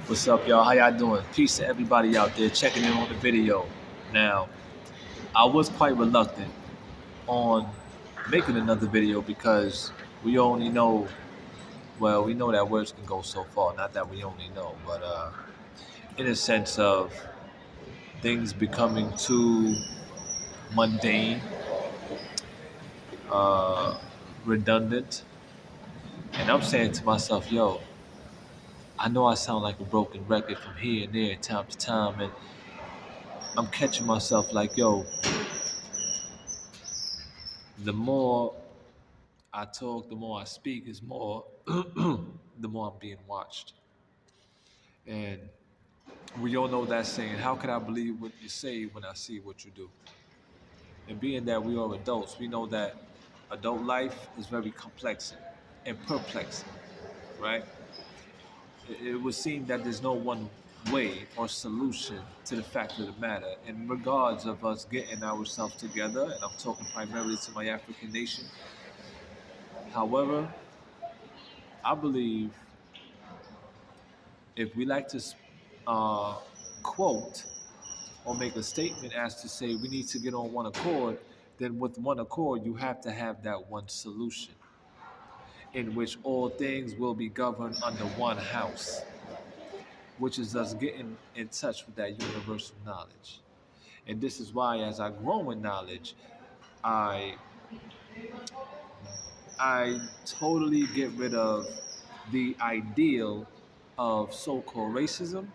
What's up, y'all? How y'all doing? Peace to everybody out there checking in on the video. Now, I was quite reluctant on making another video because we only know, well, we know that words can go so far. Not that we only know, but in a sense of things becoming too mundane, uh, redundant. And I'm saying to myself, yo, I know I sound like a broken record from here and there, time to time, and I'm catching myself like, yo, the more I talk, the more I speak, is more the more I'm being watched. And we all know that saying, how can I believe what you say when I see what you do? And being that we are adults, we know that adult life is very complex and perplexing, right? It would seem that there's no one way or solution to the fact of the matter in regards of us getting ourselves together, and I'm talking primarily to my African nation. However, I believe if we like to uh, quote or make a statement as to say we need to get on one accord, then with one accord, you have to have that one solution in which all things will be governed under one house, which is us getting in touch with that universal knowledge. And this is why, as I grow in knowledge, I I totally get rid of the ideal of so-called racism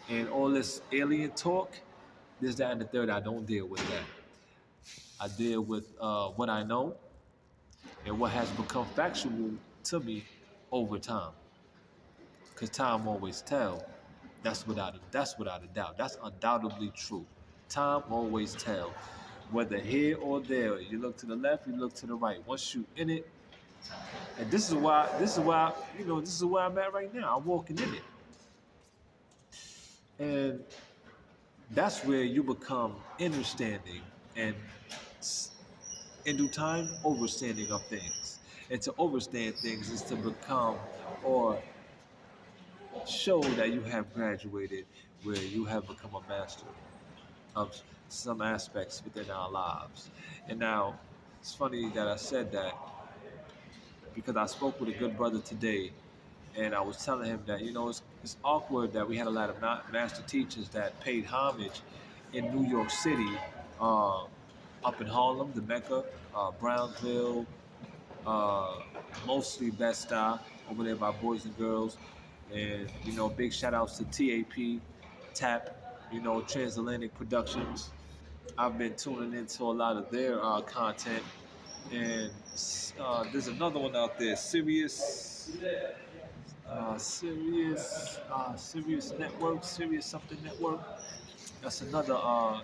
and all this alien talk. This, that, and the third. I don't deal with that. I deal with what I know and what has become factual to me over time. Because time always tells. That's without a doubt. That's undoubtedly true. Time always tells. Whether here or there, you look to the left, you look to the right. Once you in it, and this is where I'm at right now. I'm walking in it, and that's where you become understanding and in due time, overstanding of things. And to overstand things is to become or show that you have graduated, where you have become a master of some aspects within our lives. And now, it's funny that I said that because I spoke with a good brother today, and I was telling him that, it's awkward that we had a lot of master teachers that paid homage in New York City, uh, up in Harlem, the Mecca, Brownsville, uh, mostly Bed-Stuy over there by Boys and Girls. And, big shout outs to TAP, Transatlantic Productions. I've been tuning into a lot of their content. And there's another one out there, Sirius Network, Sirius something network. That's another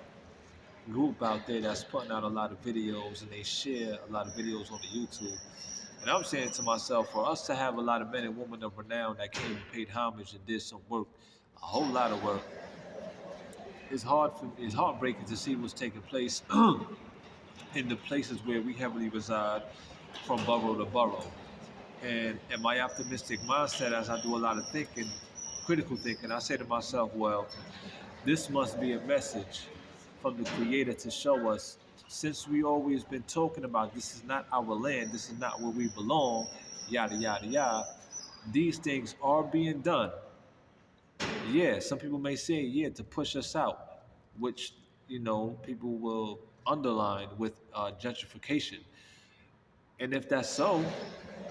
group out there that's putting out a lot of videos, and they share a lot of videos on the YouTube. And I'm saying to myself, for us to have a lot of men and women of renown that came and paid homage and did some work, a whole lot of work, it's heartbreaking to see what's taking place in the places where we heavily reside from borough to borough. And in my optimistic mindset, as I do a lot of thinking, critical thinking, I say to myself, well, this must be a message from the Creator to show us, since we always been talking about this is not our land, this is not where we belong, yada yada yada. These things are being done. Yeah, some people may say, yeah, to push us out, which people will underline with gentrification. And if that's so,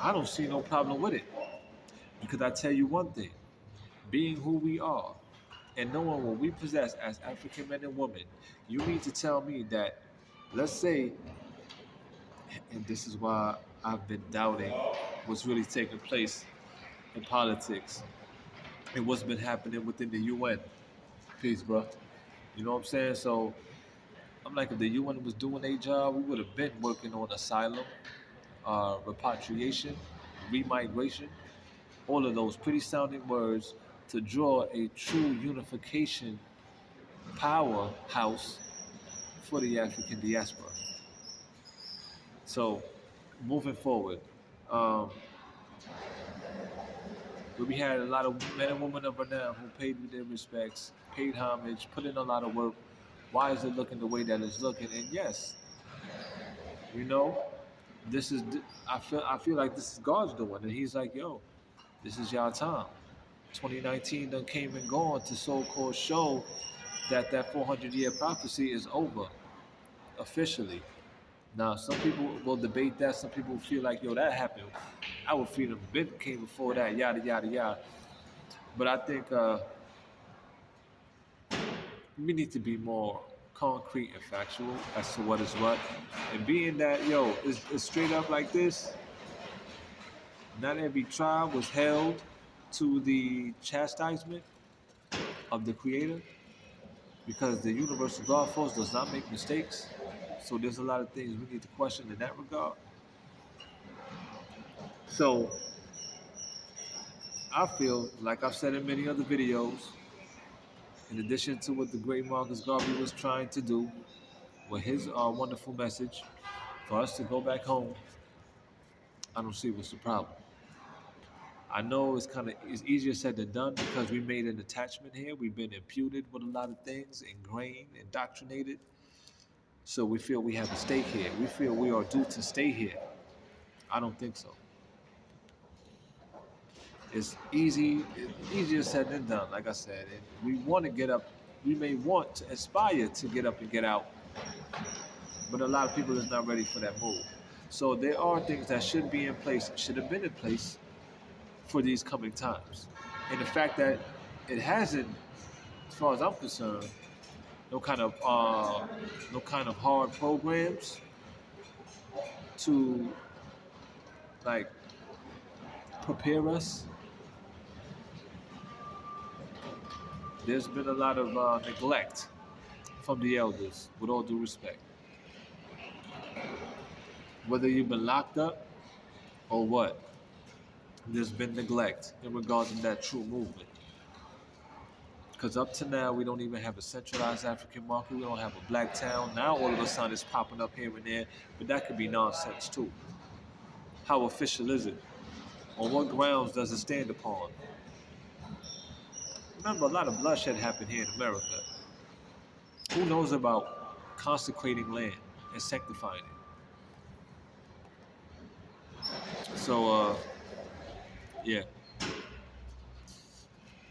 I don't see no problem with it. Because I tell you one thing, being who we are and knowing what we possess as African men and women, you mean to tell me that, let's say, and this is why I've been doubting what's really taking place in politics and what's been happening within the UN. Peace, bro. You know what I'm saying? So I'm like, if the UN was doing their job, we would have been working on asylum, repatriation, remigration, all of those pretty sounding words to draw a true unification powerhouse for the African diaspora. So, moving forward, um, where we had a lot of men and women of renown who paid you their respects, paid homage, put in a lot of work. Why is it looking the way that it's looking? And yes, you know, this is I feel like this is God's doing, and He's like, yo, this is y'all time. 2019 done came and gone to so-called show that 400-year prophecy is over officially. Now, some people will debate that. Some people feel like, yo, that happened. Our freedom came before that, yada, yada, yada. But I think we need to be more concrete and factual as to what is what. And being that, yo, it's straight up like this, not every tribe was held to the chastisement of the Creator because the universal God force does not make mistakes. So there's a lot of things we need to question in that regard. So I feel, like I've said in many other videos, in addition to what the great Marcus Garvey was trying to do with his wonderful message for us to go back home, I don't see what's the problem. I know it's easier said than done because we made an attachment here. We've been imputed with a lot of things, ingrained, indoctrinated. So we feel we have a stake here. We feel we are due to stay here. I don't think so. It's easier said than done, like I said. And we want to get up. We may want to aspire to get up and get out, but a lot of people is not ready for that move. So there are things that should be in place, should have been in place for these coming times. And the fact that it hasn't, as far as I'm concerned, no kind of hard programs to like prepare us. There's been a lot of neglect from the elders, with all due respect. Whether you've been locked up or what, there's been neglect in regards to that true movement. Because up to now, we don't even have a centralized African market. We don't have a black town. Now all of a sudden it's popping up here and there, but that could be nonsense too. How official is it? On what grounds does it stand upon? Remember, a lot of bloodshed happened here in America. Who knows about consecrating land and sanctifying it? So, yeah.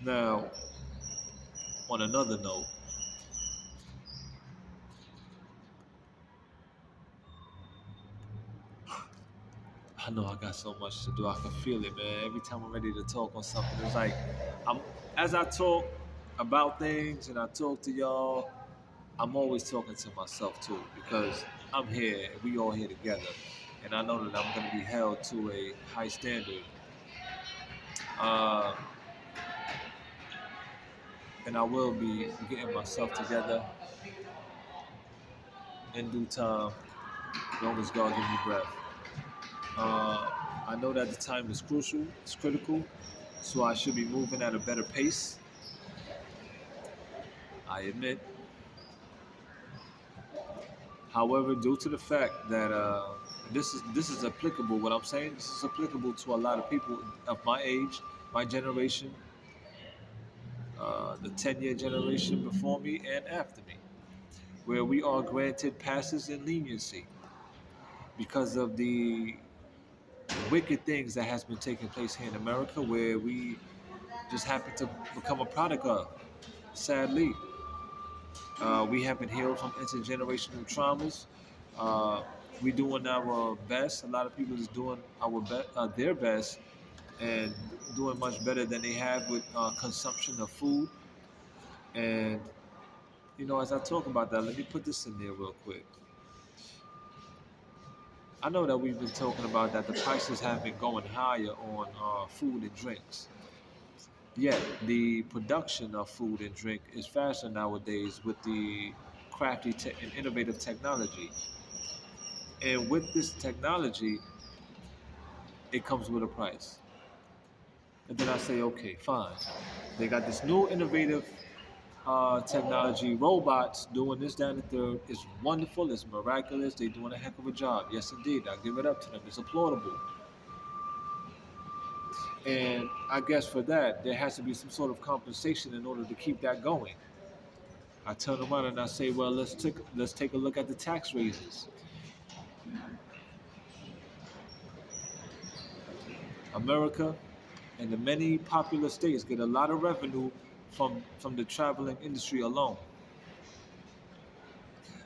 Now, on another note, I know I got so much to do. I can feel it, man. Every time I'm ready to talk on something, it's like I'm as I talk about things and I talk to y'all, I'm always talking to myself too because I'm here. We all here together, and I know that I'm going to be held to a high standard. Uh, and I will be getting myself together in due time, as long as God give me breath. I know that the time is crucial, it's critical, so I should be moving at a better pace. I admit. However, due to the fact that this is applicable, what I'm saying, this is applicable to a lot of people of my age, my generation, the 10-year generation before me and after me, where we are granted passes and leniency because of the wicked things that has been taking place here in America, where we just happen to become a product of. Sadly, we haven't healed from intergenerational traumas. We doing our best. A lot of people is doing their best, and doing much better than they have with consumption of food. And as I talk about that, let me put this in there real quick. I know that we've been talking about that the prices have been going higher on food and drinks. Yet the production of food and drink is faster nowadays with the crafty and innovative technology. And with this technology, it comes with a price. And then I say, okay, fine. They got this new innovative technology, robots doing this, that, and the third. It's wonderful, it's miraculous. They're doing a heck of a job. Yes, indeed. I give it up to them. It's applaudable. And I guess for that, there has to be some sort of compensation in order to keep that going. I turn around and I say, well, let's take a look at the tax raises. America and the many popular states get a lot of revenue from the traveling industry alone.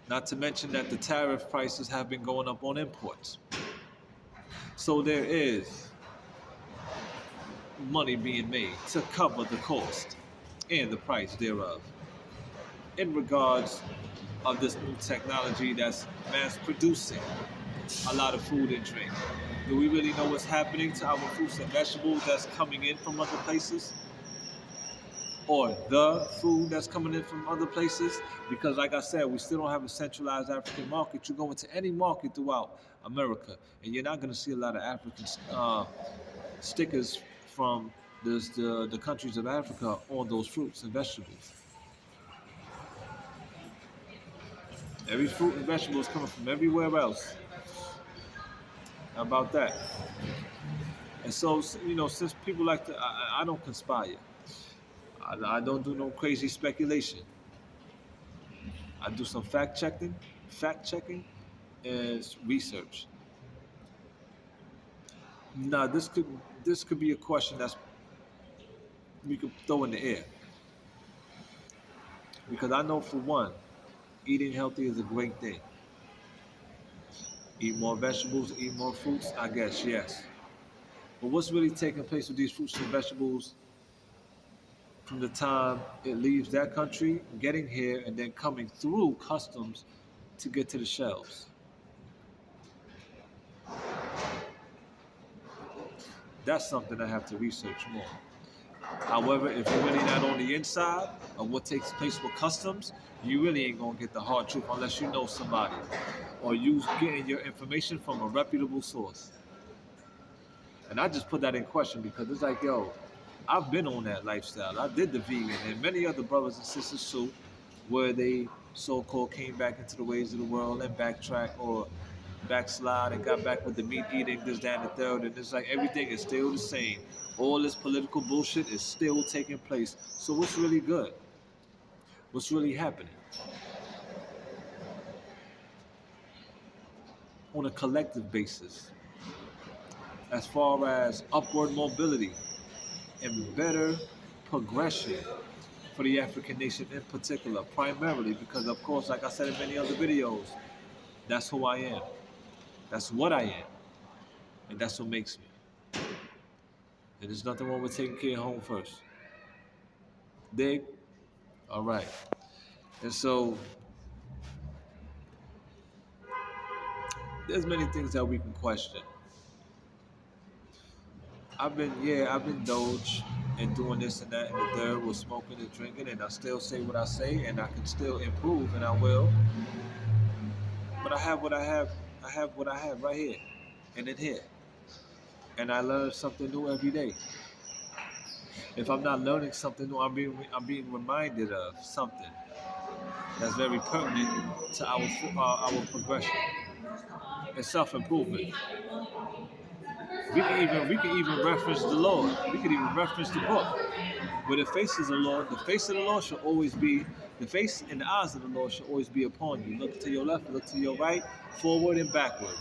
Not to mention that the tariff prices have been going up on imports. So there is money being made to cover the cost and the price thereof. In regards of this new technology that's mass producing a lot of food and drink. Do we really know what's happening to our fruits and vegetables that's coming in from other places? Or the food that's coming in from other places? Because, like I said, we still don't have a centralized African market. You go into any market throughout America, and you're not going to see a lot of African stickers from the countries of Africa on those fruits and vegetables. Every fruit and vegetable is coming from everywhere else. How about that? And so, since people like to, I don't conspire. I don't do no crazy speculation. I do some fact checking, and research. Now, this could be a question that's we could throw in the air because I know for one, eating healthy is a great thing. Eat more vegetables, eat more fruits. I guess yes. But what's really taking place with these fruits and vegetables from the time it leaves that country, getting here, and then coming through customs to get to the shelves? That's something I have to research more. However, if you're really not on the inside of what takes place with customs, you really ain't gonna get the hard truth unless you know somebody or you getting your information from a reputable source. And I just put that in question because it's like, yo, I've been on that lifestyle. I did the vegan and many other brothers and sisters too, where they so-called came back into the ways of the world and backtrack or backslide and got back with the meat eating, this, that, and the third. And it's like everything is still the same. All this political bullshit is still taking place. So what's really good? What's really happening? On a collective basis, as far as upward mobility and better progression for the African nation in particular, primarily because, of course, like I said in many other videos, that's who I am. That's what I am. And that's what makes me. And there's nothing wrong with taking care of home first. Dig? All right. And so there's many things that we can question. I've been Doge and doing this and that and the third with smoking and drinking, and I still say what I say, and I can still improve, and I will. But I have what I have. I have what I have right here, and in here, and I learn something new every day. If I'm not learning something new, I'm being reminded of something that's very pertinent to our progression and self improvement. We can even reference the Lord. We can even reference the book. Where the face is the Lord, the face of the Lord should always be the face and the eyes of the Lord should always be upon you. Look to your left, look to your right, forward and backward.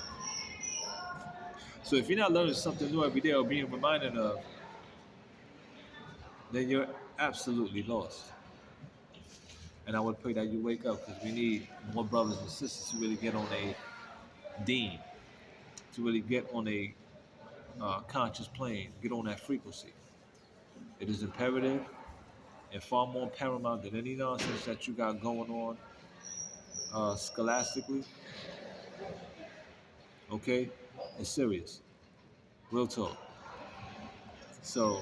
So if you're not learning something new every day or being reminded of, then you're absolutely lost. And I would pray that you wake up because we need more brothers and sisters to really get on a dean, to really get on a conscious plane, get on that frequency. It is imperative and far more paramount than any nonsense that you got going on scholastically. Okay, it's serious, real talk. So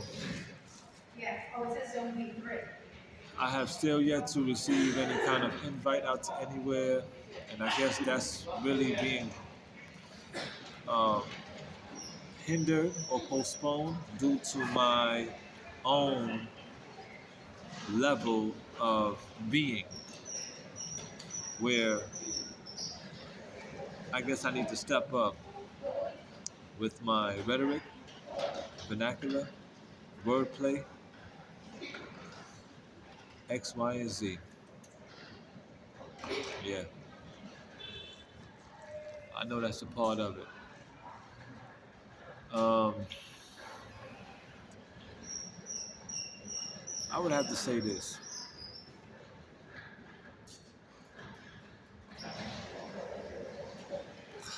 I have still yet to receive any kind of invite out to anywhere, and I guess that's really being uh, hindered or postponed due to my own level of being, where I guess I need to step up with my rhetoric, vernacular, wordplay, X, Y, and Z. Yeah, I know that's a part of it. Um, I would have to say this.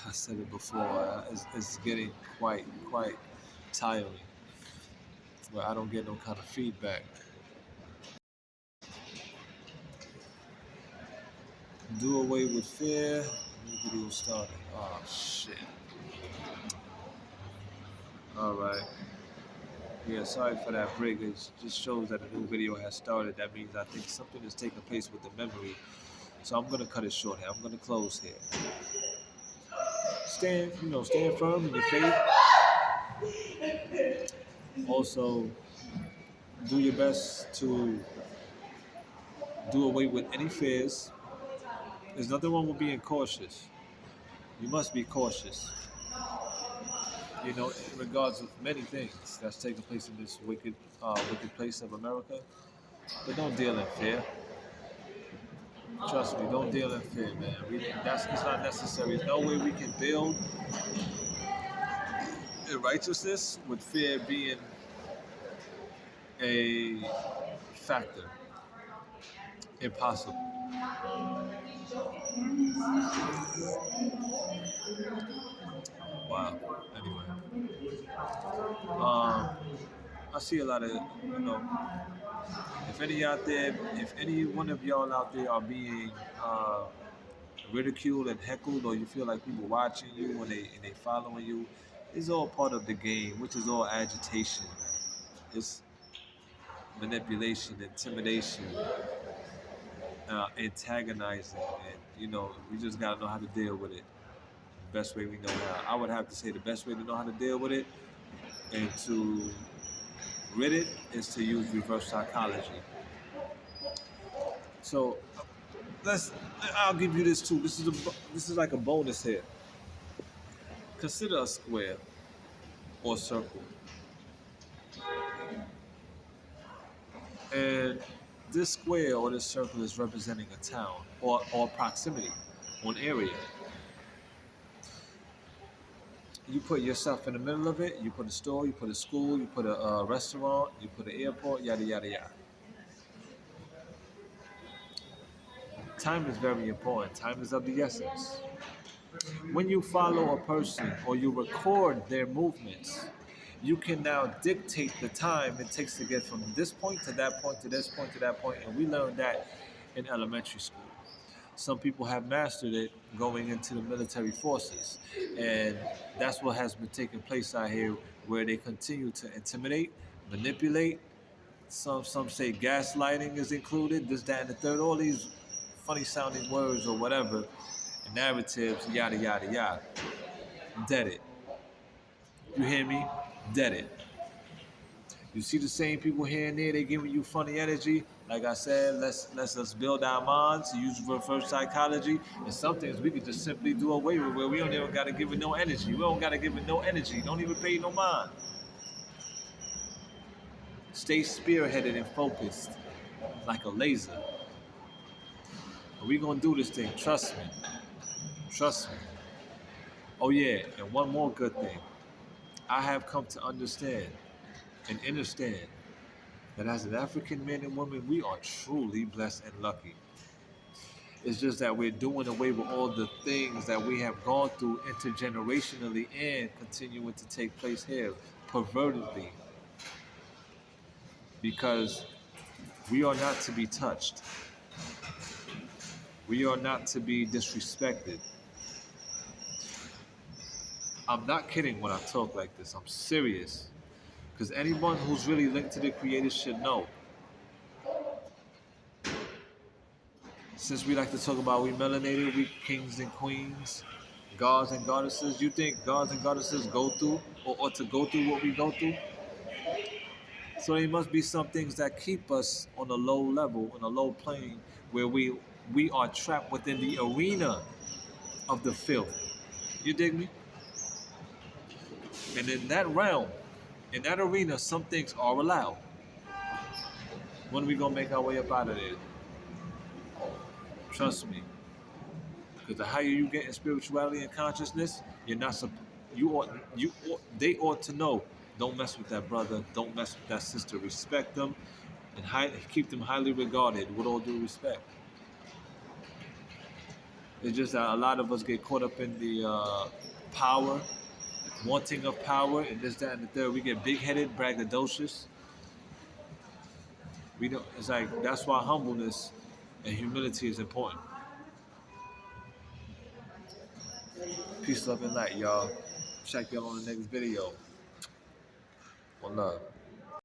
I said it before. It's getting quite tiring. Where I don't get no kind of feedback. Do away with fear. New video started. Oh shit. All right. Yeah, sorry for that break. It just shows that a new video has started. That means I think something is taking place with the memory. So I'm gonna cut it short here. I'm gonna close here. Stand firm in your faith. Also, do your best to do away with any fears. There's nothing wrong with being cautious. You must be cautious. In regards of many things that's taking place in this wicked place of America. But don't deal in fear. Trust me, don't deal in fear, man. It's not necessary. There's no way we can build in righteousness with fear being a factor. Impossible. Wow. Anyway, I see a lot of if any one of y'all out there are being ridiculed and heckled, or you feel like people watching you and they following you, it's all part of the game, which is all agitation. It's manipulation, intimidation, antagonizing, and we just gotta know how to deal with it. The best way we know how. I would have to say the best way to know how to deal with it and to rid it is to use reverse psychology. So I'll give you this too. This is like a bonus here. Consider a square or circle, and this square or this circle is representing a town or proximity or an area. You put yourself in the middle of it. You put a store, you put a school, you put a restaurant, you put an airport, yada yada yada. Time is very important. Time is of the essence. When you follow a person or you record their movements, you can now dictate the time it takes to get from this point to that point to this point to that point, and we learned that in elementary school. Some people have mastered it going into the military forces, and that's what has been taking place out here, where they continue to intimidate, manipulate. Some say gaslighting is included, this, that, and the third. All these funny sounding words or whatever, narratives, yada yada yada. Dead it. You hear me? Dead it. You see the same people here and there, they giving you funny energy. Like I said, let's build our minds, use reverse psychology, and some things we could just simply do away with, where we don't even gotta give it no energy. We don't gotta give it no energy. Don't even pay no mind. Stay spearheaded and focused like a laser. We gonna do this thing. Trust me. Trust me. Oh yeah, and one more good thing. I have come to understand and understand that as an African man and woman, we are truly blessed and lucky. It's just that we're doing away with all the things that we have gone through intergenerationally and continuing to take place here pervertedly. Because we are not to be touched. We are not to be disrespected. I'm not kidding when I talk like this. I'm serious. Because anyone who's really linked to the Creator should know. Since we like to talk about we melanated, we kings and queens, gods and goddesses, you think gods and goddesses go through or to go through what we go through? So there must be some things that keep us on a low level, on a low plane, where we are trapped within the arena of the filth. You dig me? And in that realm, In that arena, some things are allowed. When are we gonna make our way up out of there? Trust me, because the higher you get in spirituality and consciousness, you're not they ought to know. Don't mess with that brother. Don't mess with that sister. Respect them and keep them highly regarded with all due respect. It's just that a lot of us get caught up in the power, wanting of power, and this, that, and the third. We get big-headed, braggadocious. We don't. It's like that's why humbleness and humility is important. Peace, love, and light, y'all. Check y'all on the next video. One love.